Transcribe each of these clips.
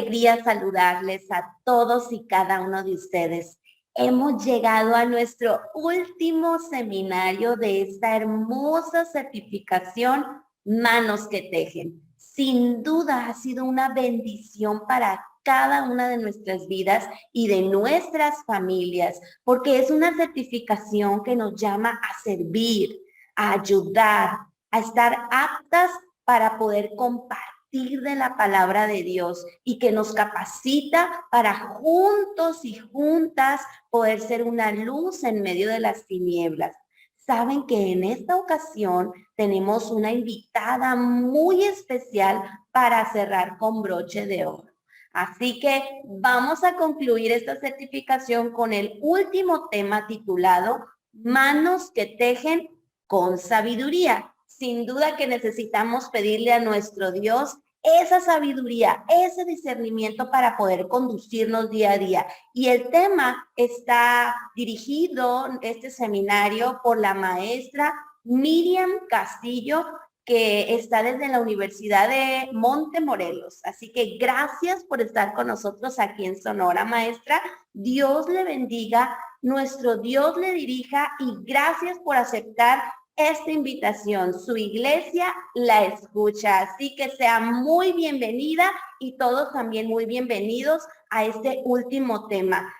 alegría saludarles a todos y cada uno de ustedes. Hemos llegado a nuestro último seminario de esta hermosa certificación Manos que Tejen. Sin duda ha sido una bendición para cada una de nuestras vidas y de nuestras familias, porque es una certificación que nos llama a servir, a ayudar, a estar aptas para poder compartir de la palabra de Dios y que nos capacita para juntos y juntas poder ser una luz en medio de las tinieblas. Saben que en esta ocasión tenemos una invitada muy especial para cerrar con broche de oro. Así que vamos a concluir esta certificación con el último tema titulado Manos que tejen con sabiduría. Sin duda que necesitamos pedirle a nuestro Dios esa sabiduría, ese discernimiento para poder conducirnos día a día. Y el tema está dirigido, este seminario, por la maestra Miriam Castillo, que está desde la Universidad de Montemorelos. Así que gracias por estar con nosotros aquí en Sonora, maestra. Dios le bendiga, nuestro Dios le dirija y gracias por aceptar esta invitación. Su iglesia la escucha, así que sea muy bienvenida y todos también muy bienvenidos a este último tema.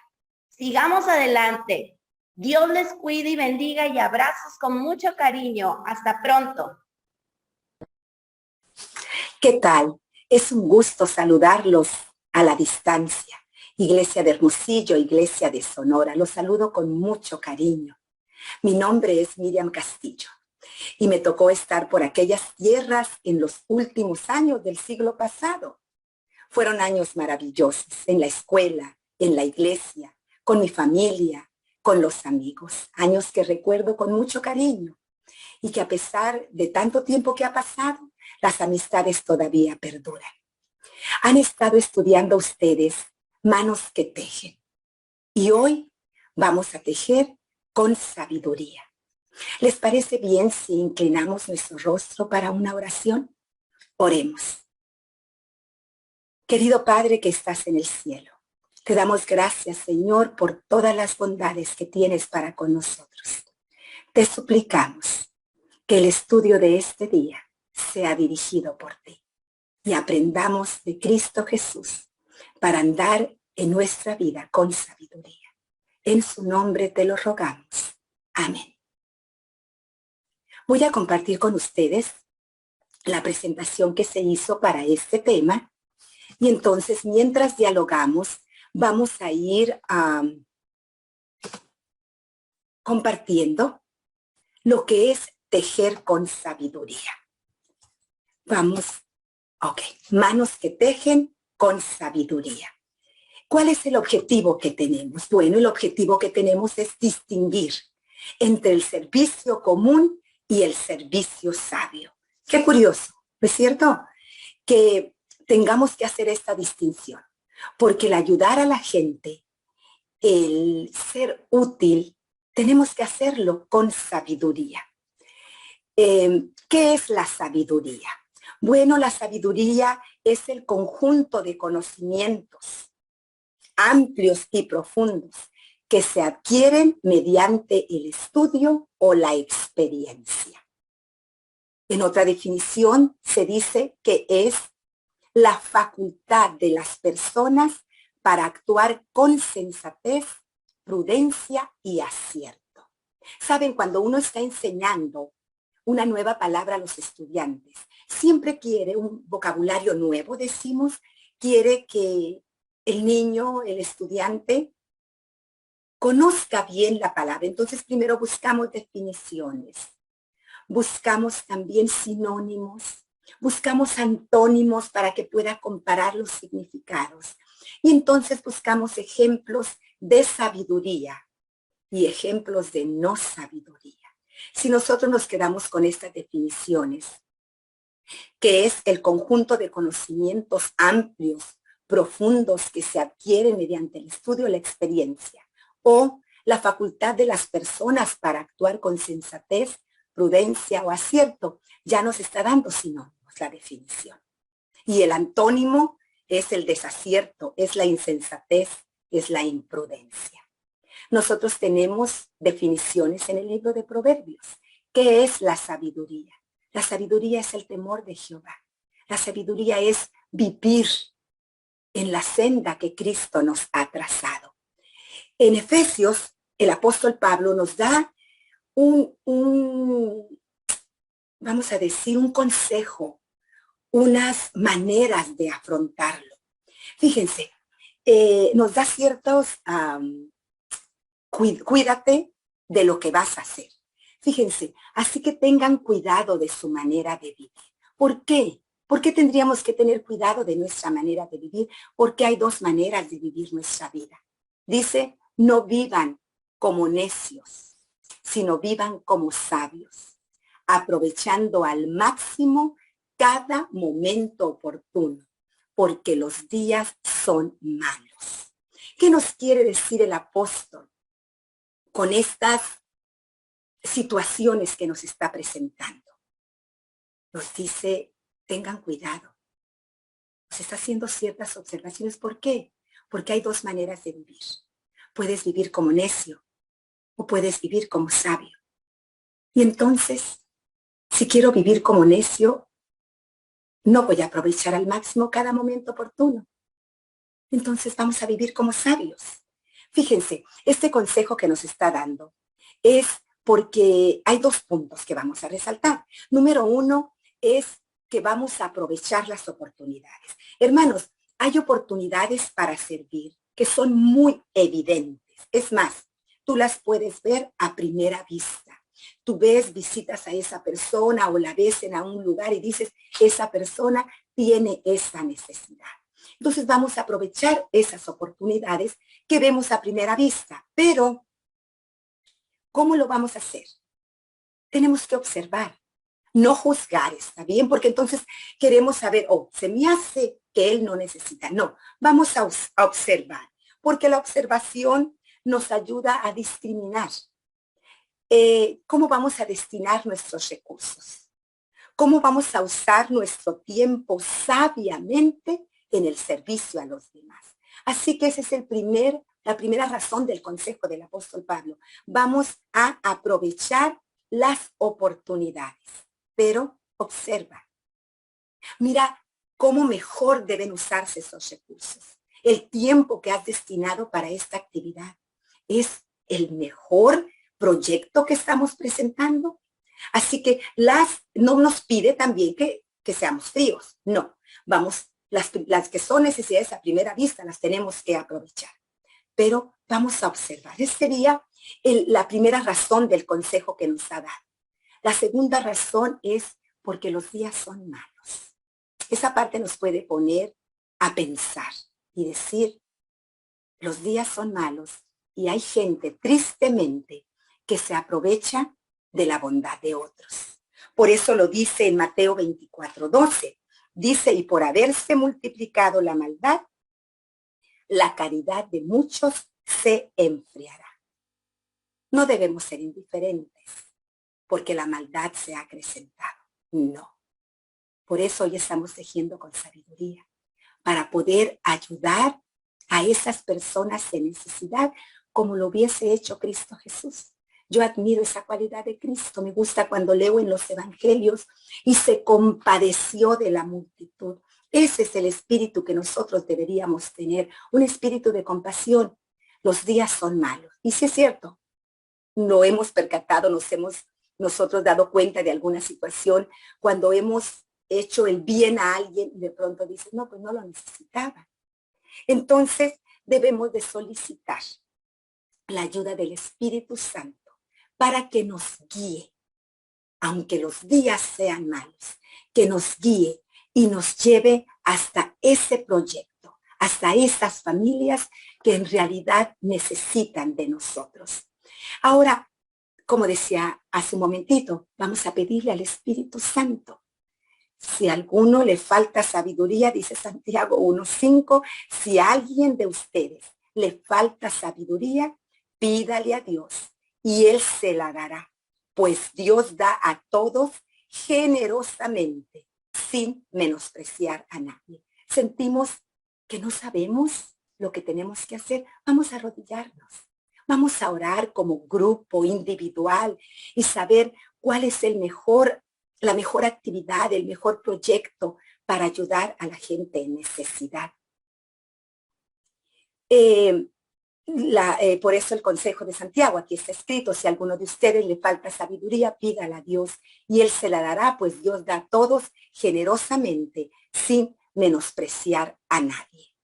Sigamos adelante. Dios les cuide y bendiga y abrazos con mucho cariño. Hasta pronto. ¿Qué tal? Es un gusto saludarlos a la distancia. Iglesia de Hermosillo, Iglesia de Sonora, los saludo con mucho cariño. Mi nombre es Miriam Castillo y me tocó estar por aquellas tierras en los últimos años del siglo pasado. Fueron años maravillosos en la escuela, en la iglesia, con mi familia, con los amigos. Años que recuerdo con mucho cariño y que a pesar de tanto tiempo que ha pasado, las amistades todavía perduran. Han estado estudiando ustedes Manos que Tejen y hoy vamos a tejer con sabiduría. ¿Les parece bien si inclinamos nuestro rostro para una oración? Oremos. Querido Padre que estás en el cielo, te damos gracias, Señor, por todas las bondades que tienes para con nosotros. Te suplicamos que el estudio de este día sea dirigido por ti y aprendamos de Cristo Jesús para andar en nuestra vida con sabiduría. En su nombre te lo rogamos. Amén. Voy a compartir con ustedes la presentación que se hizo para este tema y entonces mientras dialogamos vamos a ir compartiendo lo que es tejer con sabiduría. Vamos, manos que tejen con sabiduría. ¿Cuál es el objetivo que tenemos? Bueno, el objetivo que tenemos es distinguir entre el servicio común y el servicio sabio. Qué curioso, ¿no es cierto? Que tengamos que hacer esta distinción, porque el ayudar a la gente, el ser útil, tenemos que hacerlo con sabiduría. ¿Qué es la sabiduría? Bueno, la sabiduría es el conjunto de conocimientos amplios y profundos que se adquieren mediante el estudio o la experiencia. En otra definición se dice que es la facultad de las personas para actuar con sensatez, prudencia y acierto. Saben, cuando uno está enseñando una nueva palabra a los estudiantes, siempre quiere un vocabulario nuevo, decimos, quiere que el niño, el estudiante, conozca bien la palabra. Entonces, primero buscamos definiciones, buscamos también sinónimos, buscamos antónimos para que pueda comparar los significados. Y entonces buscamos ejemplos de sabiduría y ejemplos de no sabiduría. Si nosotros nos quedamos con estas definiciones, que es el conjunto de conocimientos amplios, profundos que se adquieren mediante el estudio o la experiencia, o la facultad de las personas para actuar con sensatez, prudencia o acierto, ya nos está dando sinónimos la definición. Y el antónimo es el desacierto, es la insensatez, es la imprudencia. Nosotros tenemos definiciones en el libro de Proverbios. ¿Qué es la sabiduría? La sabiduría es el temor de Jehová. La sabiduría es vivir en la senda que Cristo nos ha trazado. En Efesios, el apóstol Pablo nos da vamos a decir, un consejo, unas maneras de afrontarlo. Fíjense, nos da ciertos, cuídate de lo que vas a hacer. Fíjense, así que tengan cuidado de su manera de vivir. ¿Por qué? ¿Por qué tendríamos que tener cuidado de nuestra manera de vivir? Porque hay dos maneras de vivir nuestra vida. Dice, no vivan como necios, sino vivan como sabios, aprovechando al máximo cada momento oportuno, porque los días son malos. ¿Qué nos quiere decir el apóstol con estas situaciones que nos está presentando? Nos dice, tengan cuidado. Nos está haciendo ciertas observaciones. ¿Por qué? Porque hay dos maneras de vivir. Puedes vivir como necio o puedes vivir como sabio. Y entonces, si quiero vivir como necio, no voy a aprovechar al máximo cada momento oportuno. Entonces vamos a vivir como sabios. Fíjense, este consejo que nos está dando es porque hay dos puntos que vamos a resaltar. Número uno es que vamos a aprovechar las oportunidades. Hermanos, hay oportunidades para servir que son muy evidentes. Es más, tú las puedes ver a primera vista. Tú ves, visitas a esa persona o la ves en un lugar y dices, esa persona tiene esa necesidad. Entonces vamos a aprovechar esas oportunidades que vemos a primera vista. Pero, ¿cómo lo vamos a hacer? Tenemos que observar, no juzgar, ¿está bien? Porque entonces queremos saber, se me hace que él no necesita. No, vamos a observar, porque la observación nos ayuda a discriminar. ¿Cómo vamos a destinar nuestros recursos? ¿Cómo vamos a usar nuestro tiempo sabiamente en el servicio a los demás? Así que esa es la primera razón del consejo del apóstol Pablo. Vamos a aprovechar las oportunidades, pero observa. Mira cómo mejor deben usarse esos recursos. El tiempo que has destinado para esta actividad es el mejor proyecto que estamos presentando. Así que no nos pide también que seamos fríos. No, las que son necesidades a primera vista las tenemos que aprovechar. Pero vamos a observar. Esa sería la primera razón del consejo que nos ha dado. La segunda razón es porque los días son malos. Esa parte nos puede poner a pensar y decir, los días son malos y hay gente, tristemente, que se aprovecha de la bondad de otros. Por eso lo dice en Mateo 24:12. Dice, y por haberse multiplicado la maldad, la caridad de muchos se enfriará. No debemos ser indiferentes porque la maldad se ha acrecentado. No. Por eso hoy estamos tejiendo con sabiduría para poder ayudar a esas personas en necesidad como lo hubiese hecho Cristo Jesús. Yo admiro esa cualidad de Cristo. Me gusta cuando leo en los evangelios y se compadeció de la multitud. Ese es el espíritu que nosotros deberíamos tener, un espíritu de compasión. Los días son malos. Y sí es cierto, no hemos percatado, nos hemos nosotros dado cuenta de alguna situación cuando hemos hecho el bien a alguien y de pronto dices, no, pues no lo necesitaba. Entonces debemos de solicitar la ayuda del Espíritu Santo para que nos guíe, aunque los días sean malos, que nos guíe y nos lleve hasta ese proyecto, hasta esas familias que en realidad necesitan de nosotros. Ahora, como decía hace un momentito, vamos a pedirle al Espíritu Santo. Si a alguno le falta sabiduría, dice Santiago 1:5, si a alguien de ustedes le falta sabiduría, pídale a Dios y Él se la dará, pues Dios da a todos generosamente, sin menospreciar a nadie. Sentimos que no sabemos lo que tenemos que hacer, vamos a arrodillarnos. Vamos a orar como grupo, individual, y saber cuál es la mejor actividad, el mejor proyecto para ayudar a la gente en necesidad. Por eso el consejo de Santiago, aquí está escrito: si a alguno de ustedes le falta sabiduría, pídala a Dios y Él se la dará, pues Dios da a todos generosamente, sin menospreciar a nadie.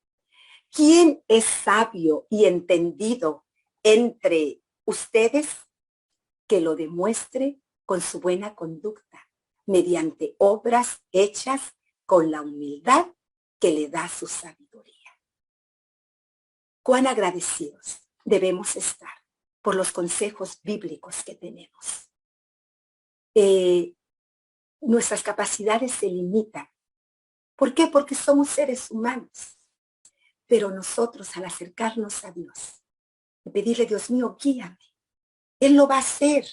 ¿Quién es sabio y entendido entre ustedes? Que lo demuestre con su buena conducta, mediante obras hechas con la humildad que le da su sabiduría. Cuán agradecidos debemos estar por los consejos bíblicos que tenemos. Nuestras capacidades se limitan. ¿Por qué? Porque somos seres humanos. Pero nosotros, al acercarnos a Dios y pedirle: Dios mío, guíame, Él lo va a hacer.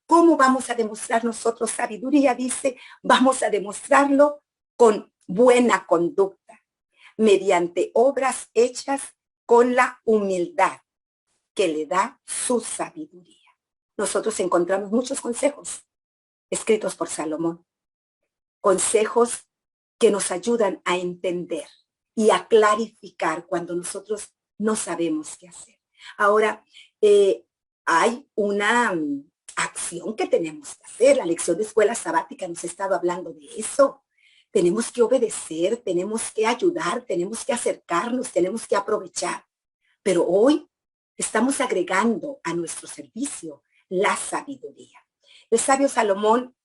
¿Cómo vamos a demostrar nosotros sabiduría? Dice, vamos a demostrarlo con buena conducta, mediante obras hechas con la humildad que le da su sabiduría. Nosotros encontramos muchos consejos escritos por Salomón, consejos que nos ayudan a entender y a clarificar cuando nosotros no sabemos qué hacer. Ahora, hay una acción que tenemos que hacer. La lección de escuela sabática nos ha estado hablando de eso. Tenemos que obedecer, tenemos que ayudar, tenemos que acercarnos, tenemos que aprovechar. Pero hoy estamos agregando a nuestro servicio la sabiduría. El sabio Salomón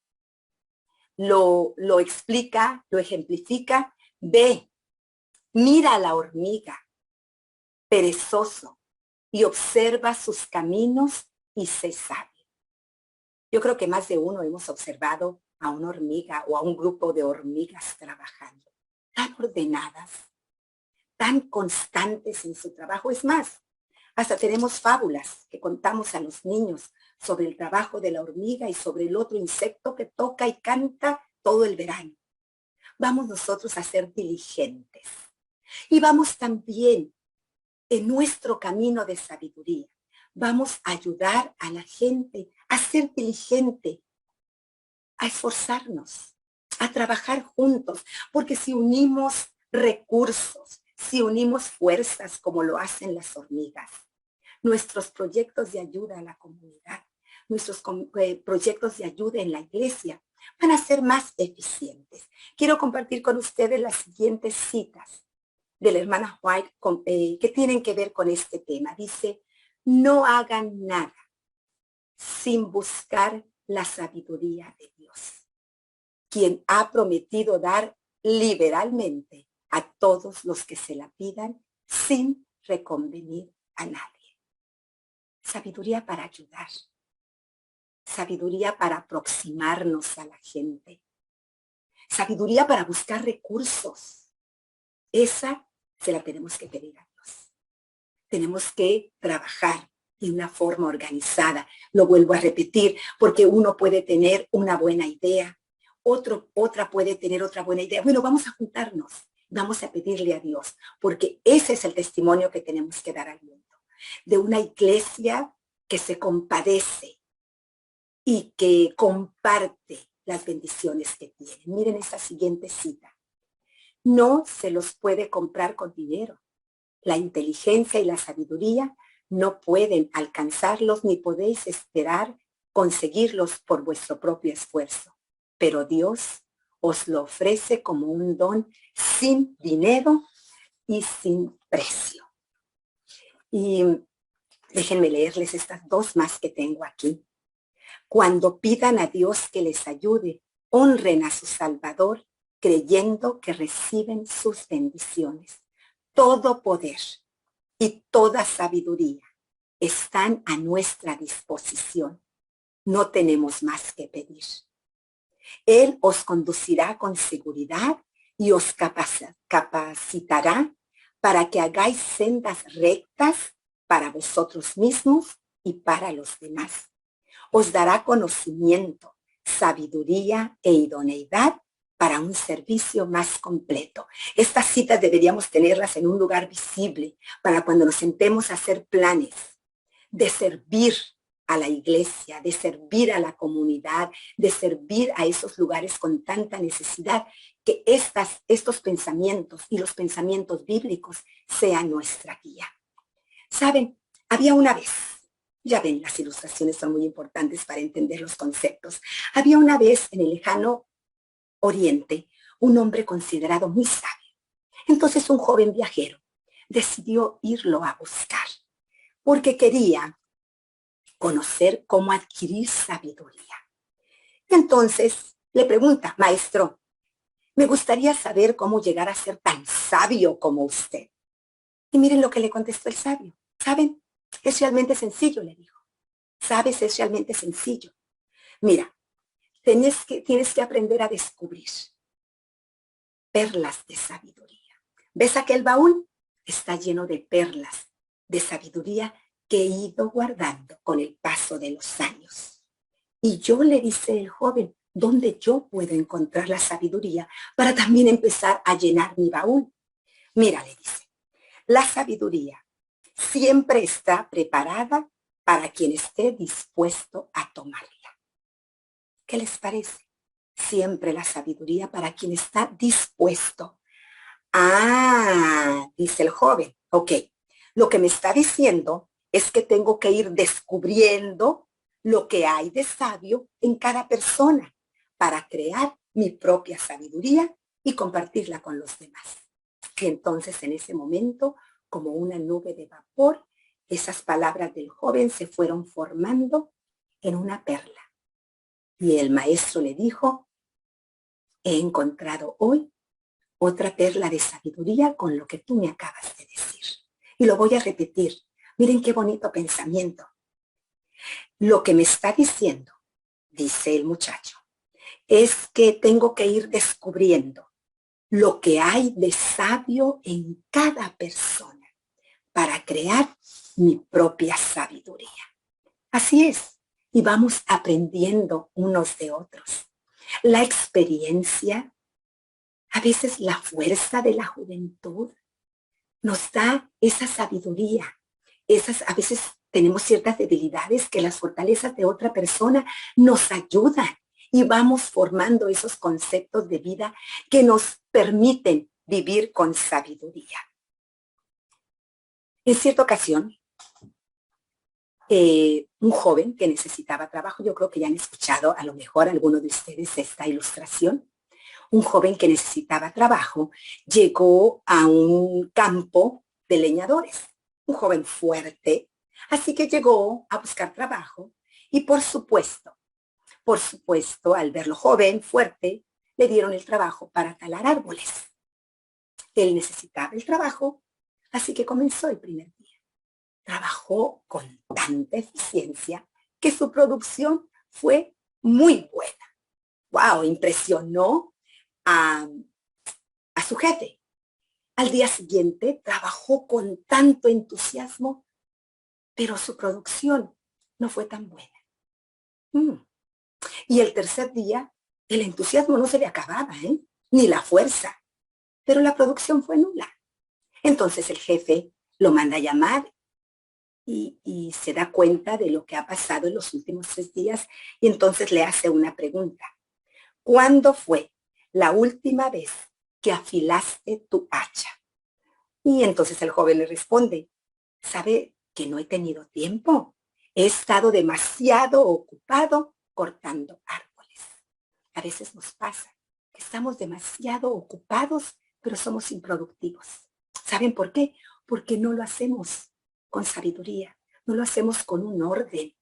lo explica, lo ejemplifica. Ve, mira a la hormiga, perezoso, y observa sus caminos y sé sabio. Yo creo que más de uno hemos observado a una hormiga o a un grupo de hormigas trabajando, tan ordenadas, tan constantes en su trabajo. Es más, hasta tenemos fábulas que contamos a los niños sobre el trabajo de la hormiga y sobre el otro insecto que toca y canta todo el verano. Vamos nosotros a ser diligentes y vamos también en nuestro camino de sabiduría. Vamos a ayudar a la gente a ser diligente, a esforzarnos, a trabajar juntos, porque si unimos recursos, si unimos fuerzas como lo hacen las hormigas, nuestros proyectos de ayuda a la comunidad, nuestros proyectos de ayuda en la iglesia van a ser más eficientes. Quiero compartir con ustedes las siguientes citas de la hermana White que tienen que ver con este tema. Dice: no hagan nada sin buscar la sabiduría de Dios, quien ha prometido dar liberalmente a todos los que se la pidan sin reconvenir a nadie. Sabiduría para ayudar, sabiduría para aproximarnos a la gente, sabiduría para buscar recursos. Esa se la tenemos que pedir a Dios. Tenemos que trabajar de una forma organizada. Lo vuelvo a repetir, porque uno puede tener una buena idea, otra puede tener otra buena idea. Bueno, vamos a juntarnos, vamos a pedirle a Dios, porque ese es el testimonio que tenemos que dar al mundo, de una iglesia que se compadece y que comparte las bendiciones que tiene. Miren esta siguiente cita: no se los puede comprar con dinero. La inteligencia y la sabiduría no pueden alcanzarlos, ni podéis esperar conseguirlos por vuestro propio esfuerzo. Pero Dios os lo ofrece como un don sin dinero y sin precio. Y déjenme leerles estas dos más que tengo aquí. Cuando pidan a Dios que les ayude, honren a su Salvador, creyendo que reciben sus bendiciones. Todo poder y toda sabiduría están a nuestra disposición. No tenemos más que pedir. Él os conducirá con seguridad y os capacitará para que hagáis sendas rectas para vosotros mismos y para los demás. Os dará conocimiento, sabiduría e idoneidad para un servicio más completo. Estas citas deberíamos tenerlas en un lugar visible para cuando nos sentemos a hacer planes de servir a la iglesia, de servir a la comunidad, de servir a esos lugares con tanta necesidad, que estos pensamientos y los pensamientos bíblicos sean nuestra guía. ¿Saben? Había una vez, ya ven, las ilustraciones son muy importantes para entender los conceptos. Había una vez en el lejano Oriente un hombre considerado muy sabio. Entonces un joven viajero decidió irlo a buscar porque quería conocer cómo adquirir sabiduría. Entonces le pregunta, maestro, me gustaría saber cómo llegar a ser tan sabio como usted. Y miren lo que le contestó el sabio. ¿Saben? Es realmente sencillo, le dijo. ¿Sabes? Es realmente sencillo. Mira, tienes que aprender a descubrir perlas de sabiduría. ¿Ves aquel baúl? Está lleno de perlas de sabiduría que he ido guardando con el paso de los años. Y yo, le dice el joven, ¿dónde yo puedo encontrar la sabiduría para también empezar a llenar mi baúl? Mira, le dice, la sabiduría siempre está preparada para quien esté dispuesto a tomarla. ¿Qué les parece? Siempre la sabiduría para quien está dispuesto. Ah, dice el joven, ok, lo que me está diciendo es que tengo que ir descubriendo lo que hay de sabio en cada persona para crear mi propia sabiduría y compartirla con los demás. Y entonces en ese momento, como una nube de vapor, esas palabras del joven se fueron formando en una perla. Y el maestro le dijo, he encontrado hoy otra perla de sabiduría con lo que tú me acabas de decir. Y lo voy a repetir. Miren qué bonito pensamiento. Lo que me está diciendo, dice el muchacho, es que tengo que ir descubriendo lo que hay de sabio en cada persona para crear mi propia sabiduría. Así es. Y vamos aprendiendo unos de otros. La experiencia, a veces la fuerza de la juventud, nos da esa sabiduría. A veces tenemos ciertas debilidades que las fortalezas de otra persona nos ayudan y vamos formando esos conceptos de vida que nos permiten vivir con sabiduría. En cierta ocasión, un joven que necesitaba trabajo, yo creo que ya han escuchado a lo mejor alguno de ustedes esta ilustración, un joven que necesitaba trabajo llegó a un campo de leñadores, un joven fuerte, así que llegó a buscar trabajo y por supuesto, al verlo joven, fuerte, le dieron el trabajo para talar árboles. Él necesitaba el trabajo, así que comenzó el primer día. Trabajó con tanta eficiencia que su producción fue muy buena. ¡Wow! Impresionó a su jefe. Al día siguiente trabajó con tanto entusiasmo, pero su producción no fue tan buena. Y el tercer día, el entusiasmo no se le acababa, ni la fuerza, pero la producción fue nula. Entonces el jefe lo manda a llamar y se da cuenta de lo que ha pasado en los últimos 3 días y entonces le hace una pregunta. ¿Cuándo fue la última vez que afilaste tu hacha? Y entonces el joven le responde, ¿sabe que no he tenido tiempo? He estado demasiado ocupado cortando árboles. A veces nos pasa que estamos demasiado ocupados, pero somos improductivos. ¿Saben por qué? Porque no lo hacemos con sabiduría, no lo hacemos con un orden,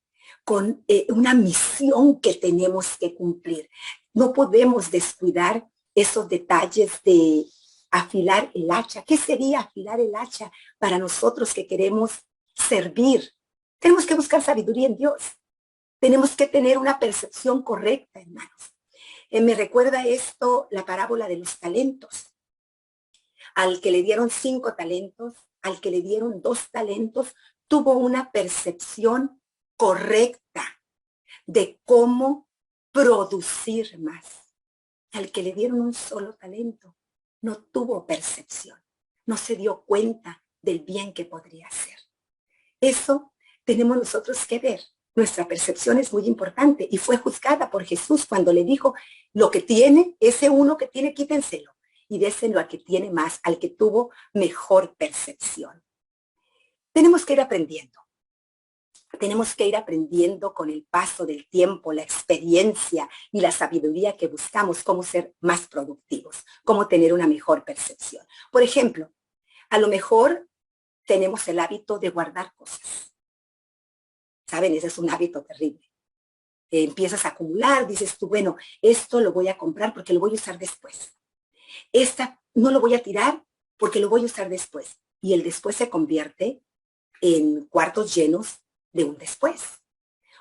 con una misión que tenemos que cumplir. No podemos descuidar esos detalles de afilar el hacha. ¿Qué sería afilar el hacha para nosotros que queremos servir? Tenemos que buscar sabiduría en Dios. Tenemos que tener una percepción correcta, hermanos. Me recuerda esto la parábola de los talentos. Al que le dieron 5 talentos, al que le dieron 2 talentos, tuvo una percepción correcta de cómo producir más. al que le dieron un solo talento no tuvo percepción, no se dio cuenta del bien que podría hacer. Eso tenemos nosotros que ver. Nuestra percepción es muy importante y fue juzgada por Jesús cuando le dijo, lo que tiene, ese uno que tiene, quítenselo y déselo al que tiene más, al que tuvo mejor percepción. Tenemos que ir aprendiendo. Tenemos que ir aprendiendo con el paso del tiempo, la experiencia y la sabiduría que buscamos, cómo ser más productivos, cómo tener una mejor percepción. Por ejemplo, a lo mejor tenemos el hábito de guardar cosas. ¿Saben? Ese es un hábito terrible. Empiezas a acumular, dices tú, bueno, esto lo voy a comprar porque lo voy a usar después. Esta no lo voy a tirar porque lo voy a usar después. Y el después se convierte en cuartos llenos de un después.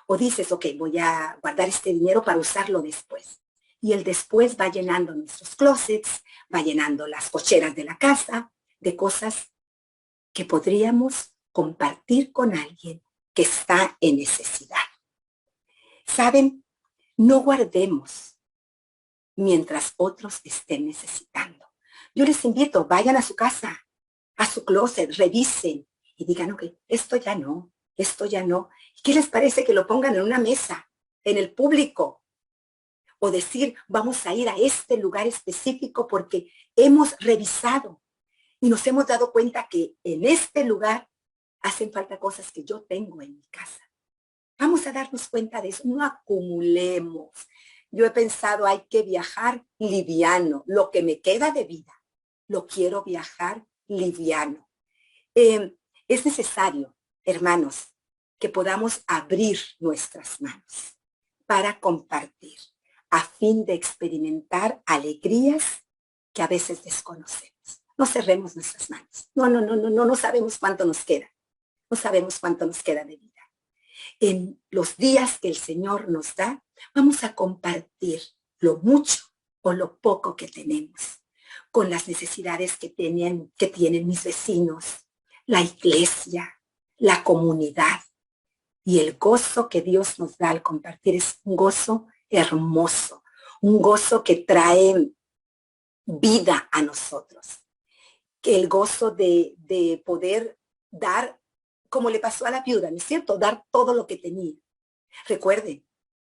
O dices, ok, voy a guardar este dinero para usarlo después. Y el después va llenando nuestros closets, va llenando las cocheras de la casa, de cosas que podríamos compartir con alguien que está en necesidad. ¿Saben? No guardemos mientras otros estén necesitando. Yo les invito, vayan a su casa, a su closet, revisen y digan, ok, esto ya no. ¿Qué les parece que lo pongan en una mesa, en el público? O decir, vamos a ir a este lugar específico porque hemos revisado y nos hemos dado cuenta que en este lugar hacen falta cosas que yo tengo en mi casa. Vamos a darnos cuenta de eso, no acumulemos. Yo he pensado, hay que viajar liviano. Lo que me queda de vida, lo quiero viajar liviano. Es necesario, hermanos, que podamos abrir nuestras manos para compartir, a fin de experimentar alegrías que a veces desconocemos. No cerremos nuestras manos. No sabemos cuánto nos queda. No sabemos cuánto nos queda de vida. En los días que el Señor nos da, vamos a compartir lo mucho o lo poco que tenemos con las necesidades que tienen mis vecinos, la iglesia, la comunidad. Y el gozo que Dios nos da al compartir es un gozo hermoso, un gozo que trae vida a nosotros. Que el gozo de poder dar, como le pasó a la viuda, ¿no es cierto? Dar todo lo que tenía. Recuerden,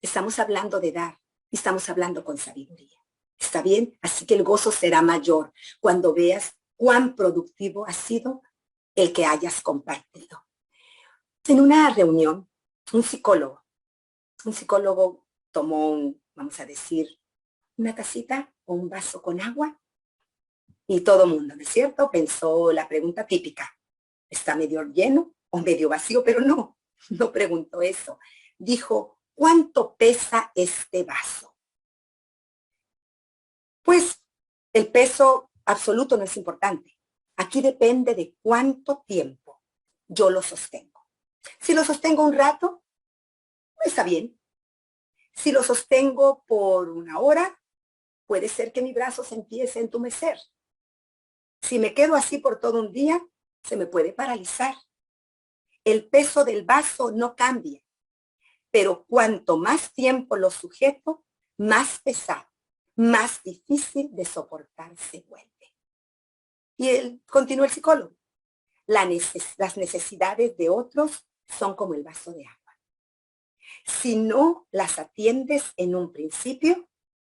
estamos hablando de dar y estamos hablando con sabiduría. ¿Está bien? Así que el gozo será mayor cuando veas cuán productivo ha sido el que hayas compartido. En una reunión, un psicólogo tomó, vamos a decir, una tacita o un vaso con agua y todo el mundo, ¿no es cierto? Pensó la pregunta típica, ¿está medio lleno o medio vacío? Pero no preguntó eso. Dijo, ¿cuánto pesa este vaso? Pues el peso absoluto no es importante. Aquí depende de cuánto tiempo yo lo sostengo. Si lo sostengo un rato, está bien. Si lo sostengo por una hora, puede ser que mi brazo se empiece a entumecer. Si me quedo así por todo un día, se me puede paralizar. El peso del vaso no cambia, pero cuanto más tiempo lo sujeto, más pesado, más difícil de soportar se vuelve. Y él continúa el psicólogo. Las necesidades de otros son como el vaso de agua. Si no las atiendes en un principio,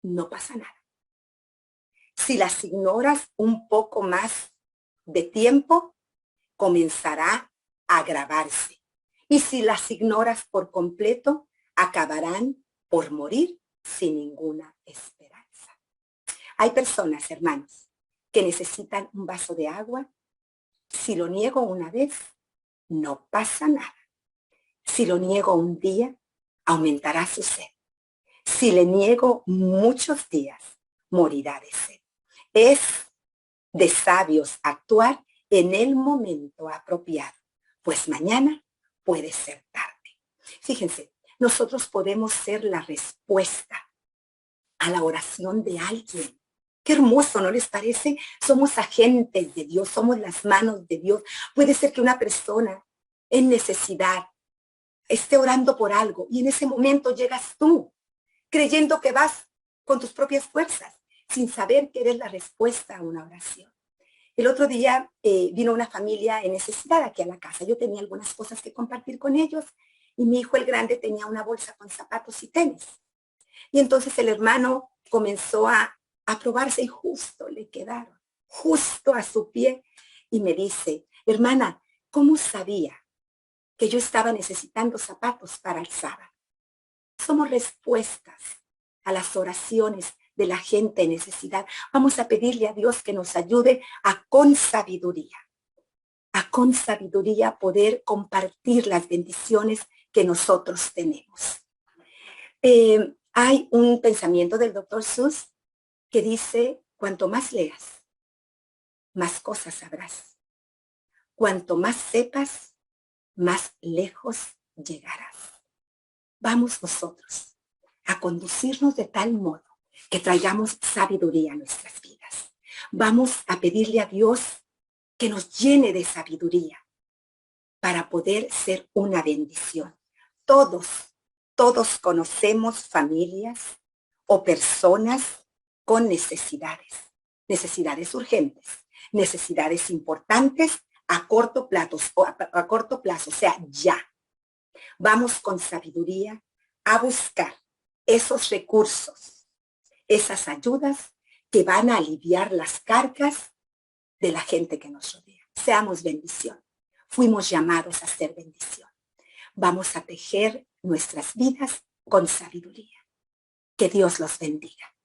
no pasa nada. Si las ignoras un poco más de tiempo, comenzará a agravarse. Y si las ignoras por completo, acabarán por morir sin ninguna esperanza. Hay personas, hermanos, que necesitan un vaso de agua. Si lo niego una vez, no pasa nada. Si lo niego un día, aumentará su sed. Si le niego muchos días, morirá de sed. Es de sabios actuar en el momento apropiado, pues mañana puede ser tarde. Fíjense, nosotros podemos ser la respuesta a la oración de alguien. Qué hermoso, ¿no les parece? Somos agentes de Dios, somos las manos de Dios. Puede ser que una persona en necesidad esté orando por algo y en ese momento llegas tú, creyendo que vas con tus propias fuerzas, sin saber que eres la respuesta a una oración. El otro día vino una familia en necesidad aquí a la casa. Yo tenía algunas cosas que compartir con ellos y mi hijo el grande tenía una bolsa con zapatos y tenis. Y entonces el hermano comenzó a probarse y justo le quedaron, justo a su pie. Y me dice, hermana, ¿cómo sabía que yo estaba necesitando zapatos para el sábado? Somos respuestas a las oraciones de la gente en necesidad. Vamos a pedirle a Dios que nos ayude a con sabiduría poder compartir las bendiciones que nosotros tenemos. Hay un pensamiento del Dr. Seuss que dice, cuanto más leas, más cosas sabrás. Cuanto más sepas, más lejos llegarás. Vamos nosotros a conducirnos de tal modo que traigamos sabiduría a nuestras vidas. Vamos a pedirle a Dios que nos llene de sabiduría para poder ser una bendición. Todos conocemos familias o personas con necesidades urgentes, necesidades importantes a corto plazo, o sea, ya. Vamos con sabiduría a buscar esos recursos, esas ayudas que van a aliviar las cargas de la gente que nos rodea. Seamos bendición. Fuimos llamados a ser bendición. Vamos a tejer nuestras vidas con sabiduría. Que Dios los bendiga.